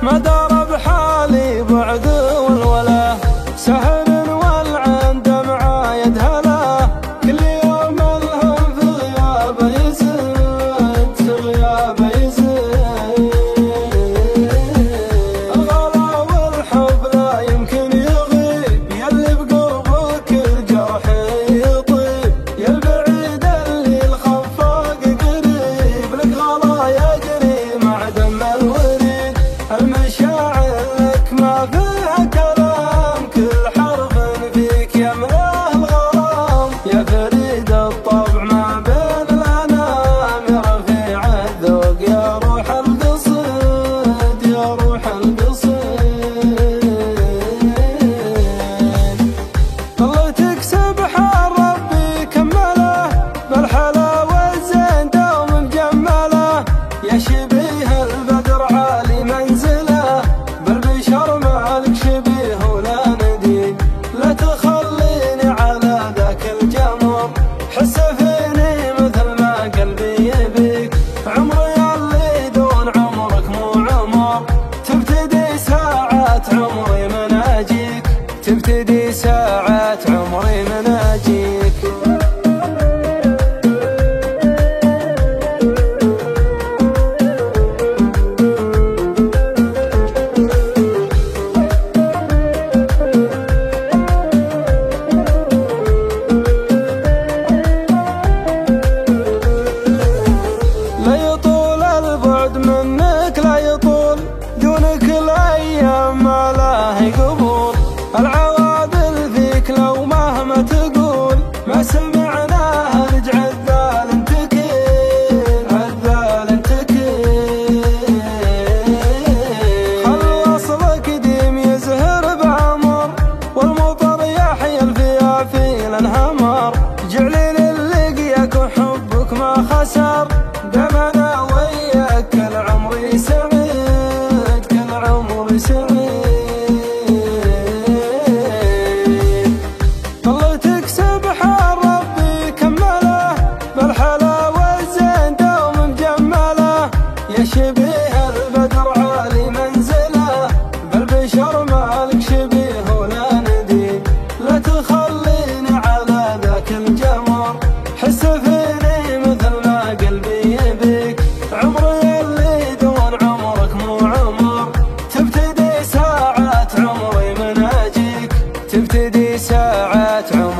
ما دار بحالي بعد والولا، سهل والعين دمعة يدهلا، كل يوم الهم في غيابه يزيد، في غيابه يزيد. الغلا والحب لا يمكن يغيب، يلي بقربك الجرح يطيب، يا البعيد اللي الخفاق قريب، لك غلا يجري مع دم الوريد. المشاعر لك ما فيها كلام، كل حرف فيك يملأ الغرام، يا فريد الطبع ما بين الأنام، يا رفيع الذوق يا روح القصيد، يا روح القصيد. ظلتك سبحان ربي كمله، بالحلاوة الزين دوم مجمله، يا شبيه البدر عالي منزله، بالبشر مالك شبيه ولا نديد. لا تخليني على ذاك الجمر، حس فيني مثل ما قلبي يبيك، عمري اللي دون عمرك مو عمر، تبتدي ساعات عمري من اجيك، تبتدي ساعات عمري من اجيك. لا يطول البعد منك، لا يطول دونك الايام ما لها قبول، العوادل فيك لو مهما تقول، ما سمعناها رجع الذال انتكين، الذال انتكين. خل اصلك ديم يزهر بعمر، والمطر يحيى الفيافي الانهمر، جعلي للقياك وحبك ما خسر، دمنا وياك كل عمري سعيد، كل عمري سعيد. ظلتك سبحان ربي كمله، بالحلاوة الزين دوم مجمله، يا شبيه البدر عالي منزله، بالبشر مالك شبيه ولا نديد. لا تخليني على ذاك الجمر، حس فيني مثل ما قلبي يبيك، عمري اللي دون عمرك مو عمر، تبتدي ساعات عمري من اجيك، تبتدي ساعات عمري